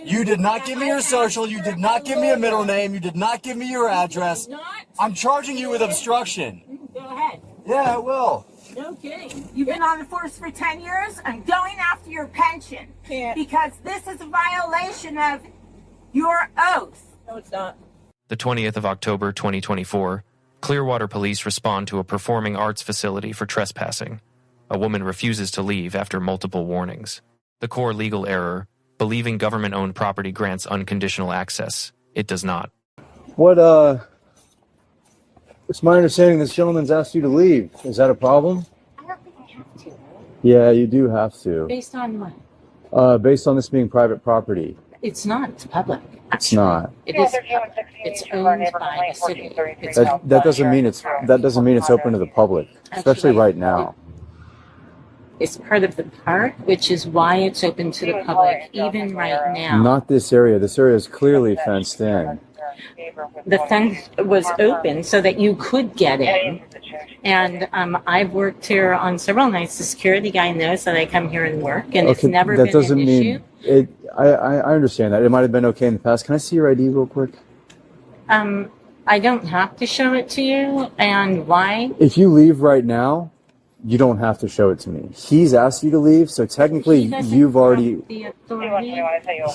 You did not give me your social. You did not give me a middle name. You did not give me your address. I'm charging you with obstruction. Go ahead. Yeah, I will. No kidding. You've been on the force for 10 years. I'm going after your pension. Because this is a violation of your oath. No, it's not. The 20th of October, 2024, Clearwater Police respond to a performing arts facility for trespassing. A woman refuses to leave after multiple warnings. The core legal error, believing government-owned property grants unconditional access. It does not. It's my understanding this gentleman's asked you to leave. Is that a problem? I don't think I have to. Yeah, you do have to. Based on what? Based on this being private property. It's not. It's public. It's not. It is. It's owned by the city. That doesn't mean it's open to the public, especially right now. It's part of the park, which is why it's open to the public even right now. Not this area. This area is clearly fenced in. The fence was open so that you could get in. And I've worked here on several nights. The security guy knows that I come here and work, and it's never been an issue. I understand that. It might have been okay in the past. Can I see your ID real quick? I don't have to show it to you. And why? If you leave right now, you don't have to show it to me. He's asked you to leave, so technically you've already... The authority.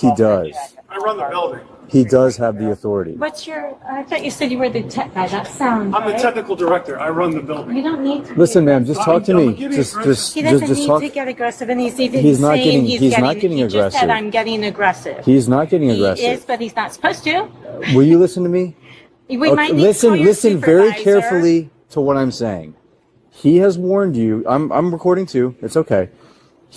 He does. I run the building. He does have the authority. What's your... I thought you said you were the tech guy. That sounds I'm the technical director. I run the building. You don't need to... Listen, ma'am, just talk to me. He doesn't Just need talk. to get aggressive, and he's even He's not saying getting- he's not getting He just aggressive. said, I'm getting aggressive. He's not getting He aggressive. is, but he's not supposed to. Will you listen to me? We might need to listen call your listen very supervisor. carefully to what I'm saying. He has warned you. I'm recording too. It's okay.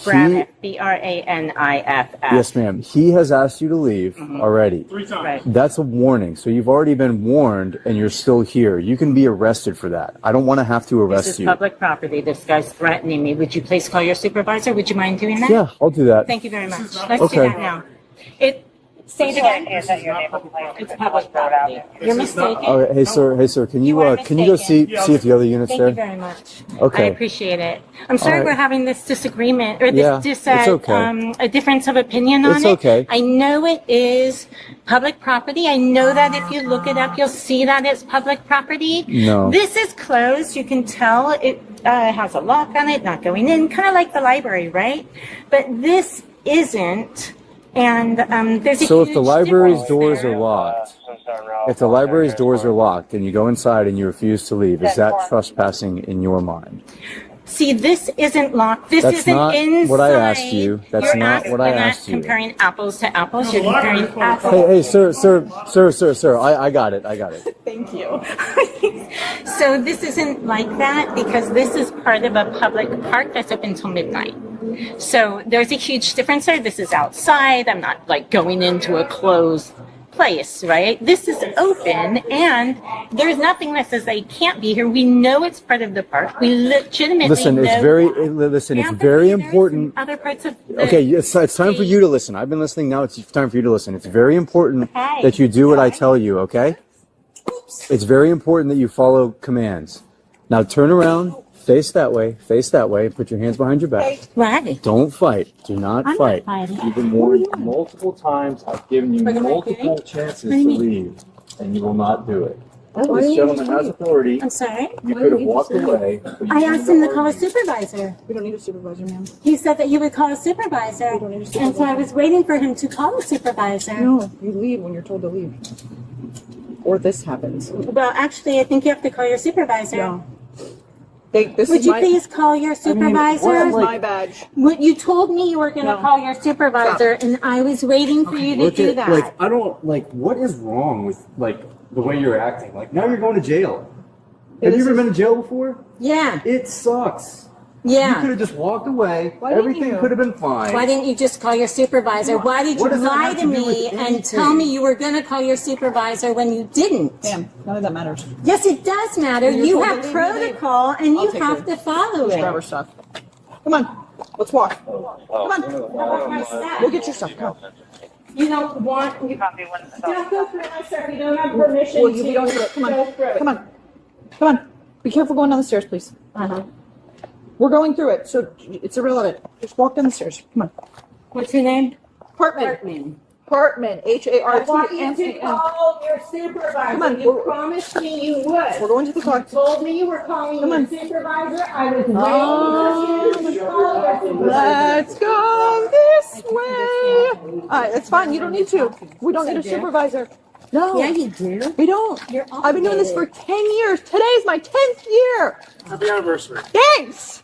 Braniff, B-R-A-N-I-F-F. Yes, ma'am. He has asked you to leave already. 3 times. Right. That's a warning. So you've already been warned and you're still here. You can be arrested for that. I don't want to have to arrest This is you. public property. This guy's threatening me. Would you please call your supervisor? Would you mind doing that? Yeah, I'll do that. Thank you very much. Let's Okay. do that now. Say it again. It's public property. You're mistaken. All right, hey sir, can you are can you go see mistaken. if the other units Thank there? you very much. Okay. I appreciate it. I'm sorry All right. we're having this disagreement or Yeah, this it's okay. a difference of opinion on It's it. okay. I know it is public property. I know that if you look it up, you'll see that it's public property. No. This is closed. You can tell it has a lock on it, not going in, kind of like the library, right? But this isn't. And there's a So if huge the library's difference doors there. are locked, if the library's doors are locked and you go inside and you refuse to leave, is that trespassing in your mind? See, this isn't locked. This That's isn't not inside. what I asked you. That's You're not what I asked you. You're not comparing apples to apples. You're comparing apples. Hey, sir, I got it. Thank you. So this isn't like that because this is part of a public park that's open until midnight. So there's a huge difference there. This is outside. I'm not like going into a closed place, right? This is open and there's nothing that says they can't be here. We know it's part of the park. We legitimately Listen, know. it's very important. Other parts of the Okay, it's time for you to listen. I've been listening. Now it's time for you to listen. It's very important Okay. that you do what I tell you, okay? It's very important that you follow commands. Now turn around, face that way, put your hands behind your back. Why? Don't fight. Do not I'm fight. not fighting. You've been warned multiple times. I've given you What am I multiple doing? chances What do to you mean? leave, and you will not do it. What are This you gentleman doing? has authority. I'm sorry? You could have walked away. but you I chose asked him to argue. call a supervisor. We don't need a supervisor, ma'am. He said that he would call a supervisor. don't need a And so supervisor. I was waiting for him to call a supervisor. No, you leave when you're told to leave. Or this happens. Well, actually, I think you have to call your supervisor. No. This Would is you my, please call your supervisor? This is my badge. You told me you were going to No. call your supervisor, and I was waiting for you to do that. Like, I don't, like, what is wrong with, like, the way you're acting? Like, now you're going to jail. Have you ever been to jail before? Yeah, It sucks. You could yeah. have just walked away. Why didn't Everything you? could have been fine. Why didn't you just call your supervisor? Why did you What does that lie have to to do me with and tell anything? me you were going to call your supervisor when you didn't? Ma'am, none of that matters. Yes, it does matter. You're You told have to leave, protocol, and you take have her. to follow it. Grab her stuff. Come on. Let's walk. Come on. Go get your stuff. Come on. You don't want. Don't go through this if you don't have permission Well, to. we don't do it. Come go on. through it. Come on. Come on. Be careful going down the stairs, please. Uh-huh. We're going through it, so it's irrelevant. Just walk down the stairs. Come on. What's your name? Hartman. Hartman. Hartman, I want you to Hartman. call your supervisor. Come on, You we're- promised me you would. We're going to the car. You told me you were calling Come your on. supervisor. I was waiting for you to call your supervisor. Let's go this way. All right, that's fine. You don't need to. We don't need a supervisor. No. Yeah, you do. We don't. You're I've been doing this for 10 years. Today's my 10th year. Happy anniversary. Thanks.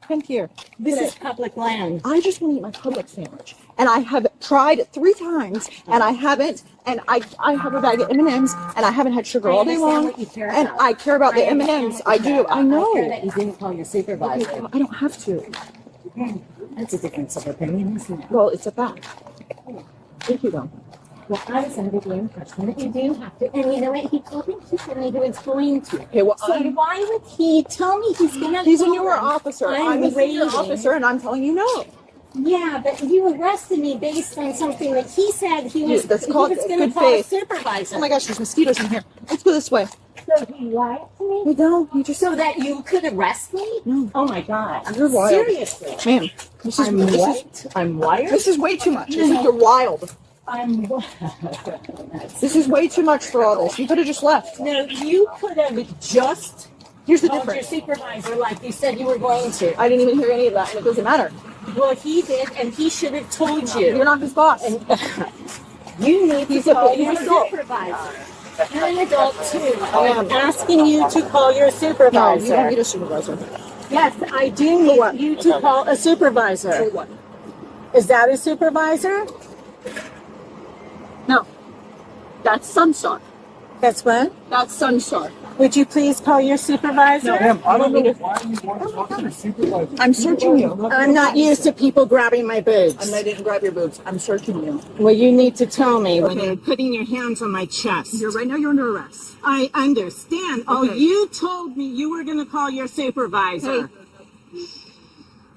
10th year. This is public land. I just want to eat my Publix sandwich. And I have tried 3 times, and I haven't. And I have a bag of M&Ms, and I haven't had sugar all day long. And I care about the M&Ms. I do. I know. I care that you didn't call your supervisor. I don't have to. That's a difference of opinion, isn't it? Well, it's a fact. Thank you, though. Well, I was under the impression that you do have to. And you know what? He told me he was going to. Okay, well, So why would he tell me he's going to? he's a newer officer. I'm a senior waiting. officer, and I'm telling you no. Yeah, but you arrested me based on something that he said he was, That's called going to good call a faith. supervisor. Oh my gosh, there's mosquitoes in here. Let's go this way. So he lied to me? We don't. You just So that you could arrest me? No. Oh my God. You're wild. Seriously. Ma'am, this is I'm this is, what? I'm wired? this is way too much. This is you're wild. I'm what? This is way too much for all this. You could have just left. No, you could have just Here's the called your difference. supervisor like you said you were going to. I didn't even hear any of that, and it doesn't matter. Well, he did, and he should have told you. You're not his boss. You need to He's call he's your an adult. supervisor. You're an adult too. am. I'm asking you to call your No, supervisor. you don't need a supervisor. Yes, I do what? need you to call a supervisor. For what? Is that a supervisor? No. That's Sunstar. That's what? That's Sunstar. Would you please call your supervisor? Ma'am, I don't know why you want to talk to your supervisor. I'm searching you. I'm not used to people grabbing my boobs. And I didn't grab your boobs. I'm searching you. Well, you need to tell me when you're putting your hands on my chest. Right now, you're under arrest. I understand. Oh, Okay. you told me you were going to call your supervisor.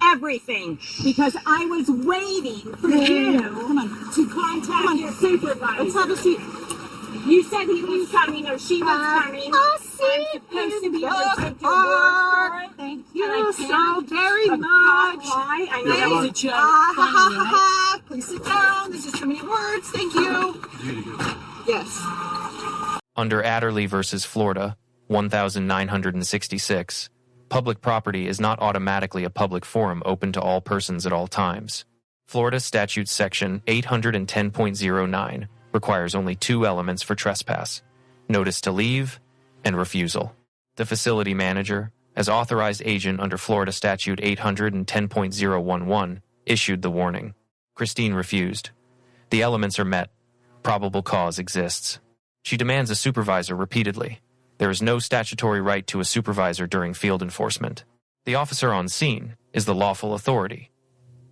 Everything. Because I was waiting for you to contact your supervisor. Let's have a seat. You said he was coming or she was coming. I'm supposed to be able to take your word for it. Thank And I you so can't. very Why? much. I know it's a joke. Ha ha Funny, ha ha. Please sit down. There's just so many words. Thank you. Yes. Under Adderley versus Florida, 1966, public property is not automatically a public forum open to all persons at all times. Florida Statute Section 810.09 requires only 2 elements for trespass: notice to leave and refusal. The facility manager, as authorized agent under Florida Statute 810.011, issued the warning. Christine refused. The elements are met. Probable cause exists. She demands a supervisor repeatedly. There is no statutory right to a supervisor during field enforcement. The officer on scene is the lawful authority.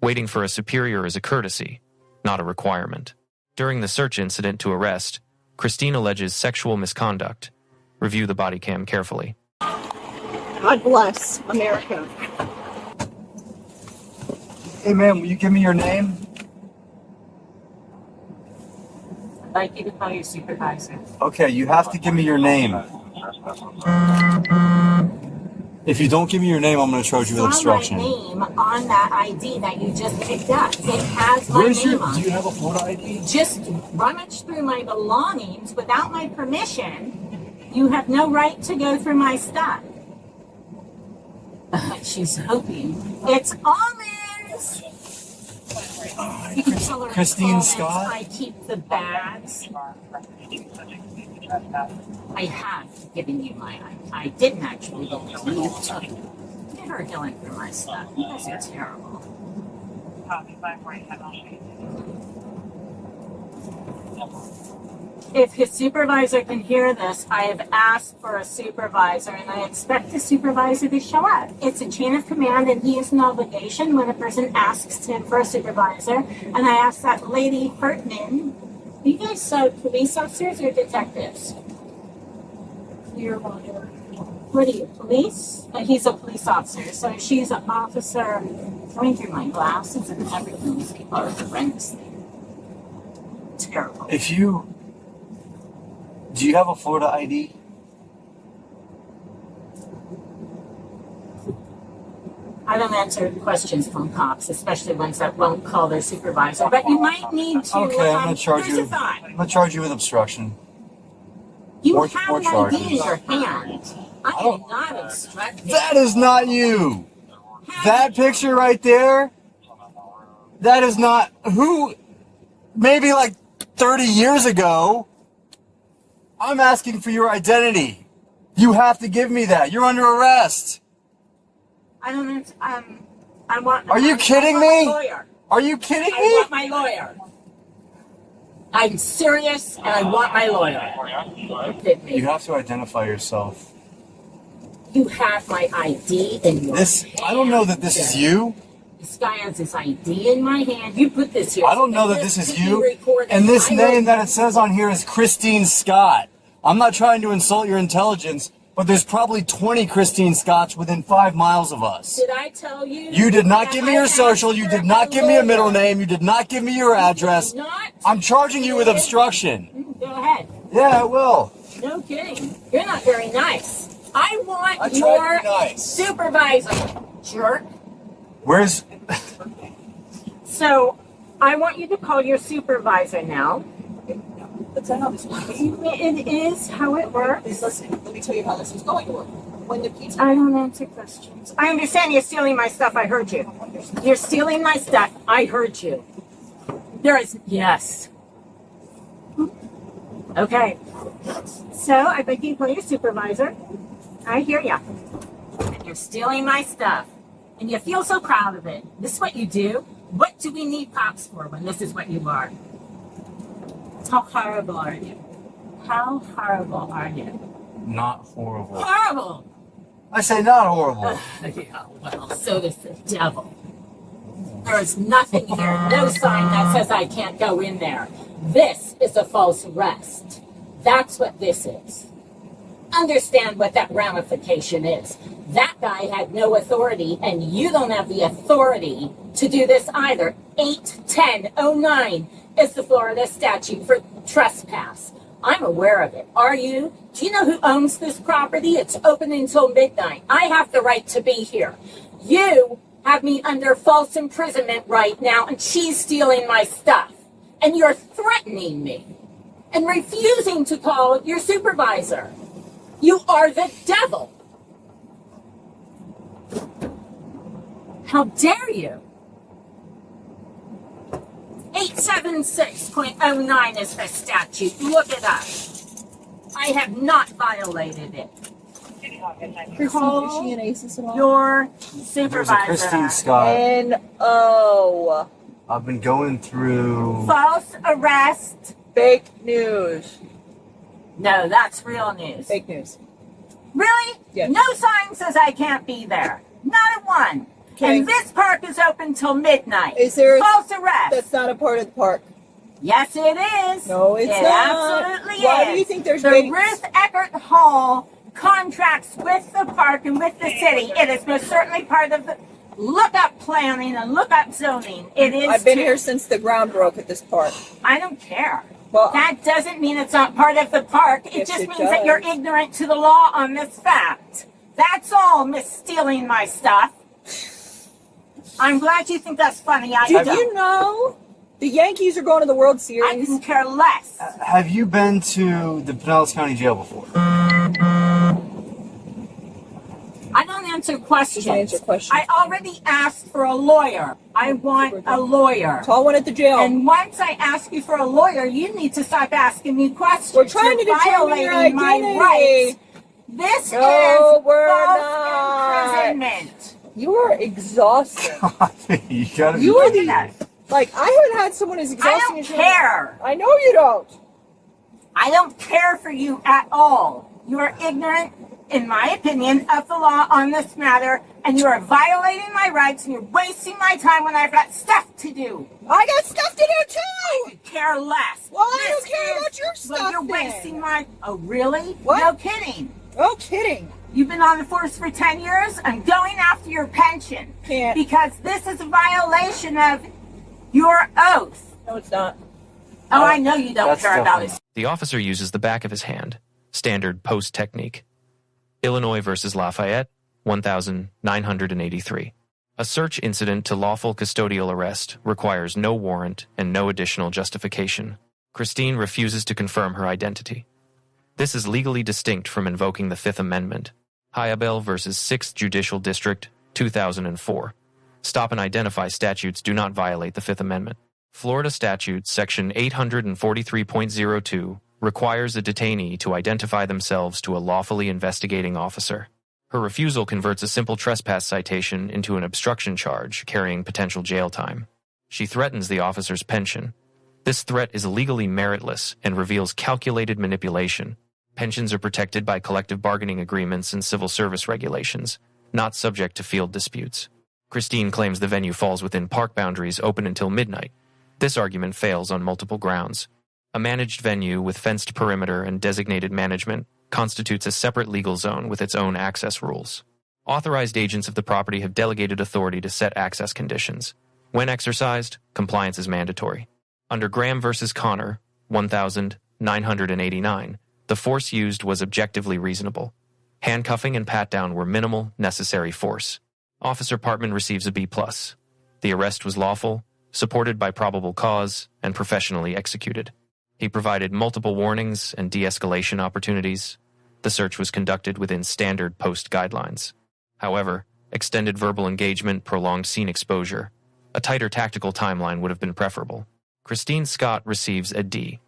Waiting for a superior is a courtesy, not a requirement. During the search incident to arrest, Christine alleges sexual misconduct. Review the body cam carefully. God bless America. Hey, ma'am, will you give me your name? I'd like you to call your supervisor. Okay, you have to give me your name. If you don't give me your name, I'm going to charge you with obstruction. My name on that ID that you just picked up. It has my Where's your? name on Do you it. have a Florida ID? Just rummage through my belongings without my permission. You have no right to go through my stuff. She's hoping. It's almonds! You can tell her it's Christine almonds. Scott? I keep the bags. I have given you my I didn't actually give it to you. Get her going through my stuff. You guys are terrible. If his supervisor can hear this, I have asked for a supervisor and I expect the supervisor to show up. It's a chain of command and he has an obligation when a person asks him for a supervisor. And I asked that lady Hartman, are you guys police officers or detectives? Clearwater. What are you, police? He's a police officer. So she's an officer going through my glasses and everything. These people are horrendous. Terrible. If you... Do you have a Florida ID? I don't answer questions from cops, especially ones that won't call their supervisor. But you might need to. Okay, I'm gonna charge here's you. a thought. I'm gonna charge you with obstruction. You More have an ID charges. in your hand. I am not obstructing. That is not you. That picture right there. That is not who. Maybe like 30 years ago. I'm asking for your identity. You have to give me that. You're under arrest. I don't. I want. Are you kidding I me? want my lawyer. Are you kidding I me? want my lawyer. I'm serious, and I want my lawyer. You have to identify yourself. You have my ID in your This. hand. I don't know that this is you. This guy has his ID in my hand. You put this here. I don't know that this is you. And this name that it says on here is Christine Scott. I'm not trying to insult your intelligence, but there's probably 20 Christine Scotts within 5 miles of us. Did I tell you? You did not give me your social. You did not give me a middle name. You did not give me your address. I'm charging you with obstruction. Go ahead. Yeah, I will. No kidding. You're not very nice. I want I tried to your be nice. supervisor, jerk. Where's... So, I want you to call your supervisor now. That's not how this works. It is how it works. Listen, let me tell you how this is going to work. When the pizza I don't answer questions. I understand you're stealing my stuff. I heard you. You're stealing my stuff. I heard you. There is, yes. Okay. So, I think you call your supervisor. I hear ya. And you're stealing my stuff. And you feel so proud of it. This is what you do. What do we need cops for when this is what you are? How horrible are you? How horrible are you? Not horrible. Horrible! I say not horrible. Yeah, well, so does the devil. There is nothing here, no sign that says I can't go in there. This is a false arrest. That's what this is. Understand what that ramification is. That guy had no authority, and you don't have the authority to do this either. 81009 is the Florida statute for trespass. I'm aware of it. Are you? Do you know who owns this property? It's open until midnight. I have the right to be here. You have me under false imprisonment right now, and she's stealing my stuff. And you're threatening me and refusing to call your supervisor. You are the devil. How dare you? 876.09 is the statute. Look it up. I have not violated it. Call is she an ACES at all? your There's a supervisor. Christine Scott. N-O. I've been going through... False arrest. Fake news. No, that's real news. Fake news. Really? Yes. No sign says I can't be there. Not a one. Okay. And this park is open till midnight. Is there a- false arrest? That's not a part of the park. Yes, it is. No, it's it not. absolutely Why is. do you think there's the waiting- Ruth Eckert Hall contracts with the park and with the city? It is most certainly part of the look-up planning and look-up zoning. It is. I've been too. here since the ground broke at this park. I don't care. Well, That doesn't mean it's not part of the park. It Yes, just it means that you're does. ignorant to the law on this fact. That's all, Miss Stealing My Stuff. I'm glad you think that's funny. I did don't. you know the Yankees are going to the World I Series? can care less. Have you been to the Pinellas County Jail before? I don't answer questions. Doesn't answer questions. I already asked for a lawyer. I want a lawyer. Call one at the jail. And once I ask you for a lawyer, you need to stop asking me questions. We're trying to You're determine your violating my identity. rights. This No, is we're false not. imprisonment. You are exhausted. You gotta You be are kidding the me. like I haven't had someone as I exhausting don't as you. care. I know you don't. I don't care for you at all. You are ignorant, in my opinion, of the law on this matter, and you are violating my rights, and you're wasting my time when I've got stuff to do. I got stuff to do I too. could care less. Well, I don't This care is- about your Well, stuff you're then. wasting my... Oh, really? What? No kidding. Oh, kidding. You've been on the force for 10 years. I'm going after your pension. Can't. Because this is a violation of your oath. No, it's not. Oh, I know you don't That's care about definitely- it. The officer uses the back of his hand, standard post technique. Illinois versus Lafayette, 1983. A search incident to lawful custodial arrest requires no warrant and no additional justification. Christine refuses to confirm her identity. This is legally distinct from invoking the Fifth Amendment. Hyabel versus 6th Judicial District, 2004. Stop and identify statutes do not violate the Fifth Amendment. Florida Statute Section 843.02 requires a detainee to identify themselves to a lawfully investigating officer. Her refusal converts a simple trespass citation into an obstruction charge carrying potential jail time. She threatens the officer's pension. This threat is legally meritless and reveals calculated manipulation. Pensions are protected by collective bargaining agreements and civil service regulations, not subject to field disputes. Christine claims the venue falls within park boundaries open until midnight. This argument fails on multiple grounds. A managed venue with fenced perimeter and designated management constitutes a separate legal zone with its own access rules. Authorized agents of the property have delegated authority to set access conditions. When exercised, compliance is mandatory. Under Graham v. Connor, 1989, the force used was objectively reasonable. Handcuffing and pat-down were minimal, necessary force. Officer Partman receives a B+. The arrest was lawful, supported by probable cause, and professionally executed. He provided multiple warnings and de-escalation opportunities. The search was conducted within standard post guidelines. However, extended verbal engagement prolonged scene exposure. A tighter tactical timeline would have been preferable. Christine Scott receives a D.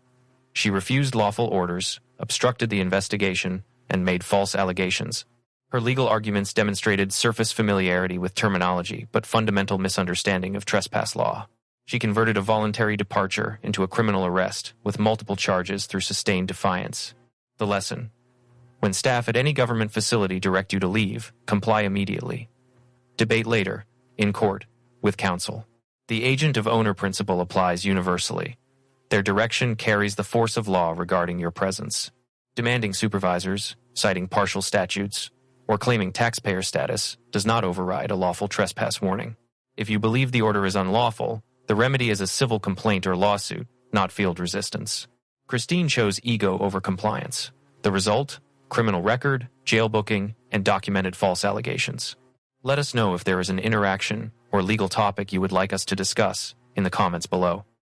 She refused lawful orders, obstructed the investigation, and made false allegations. Her legal arguments demonstrated surface familiarity with terminology but fundamental misunderstanding of trespass law. She converted a voluntary departure into a criminal arrest with multiple charges through sustained defiance. The lesson: when staff at any government facility direct you to leave, comply immediately. Debate later, in court, with counsel. The agent of owner principle applies universally. Their direction carries the force of law regarding your presence. Demanding supervisors, citing partial statutes, or claiming taxpayer status does not override a lawful trespass warning. If you believe the order is unlawful, the remedy is a civil complaint or lawsuit, not field resistance. Christine chose ego over compliance. The result? Criminal record, jail booking, and documented false allegations. Let us know if there is an interaction or legal topic you would like us to discuss in the comments below.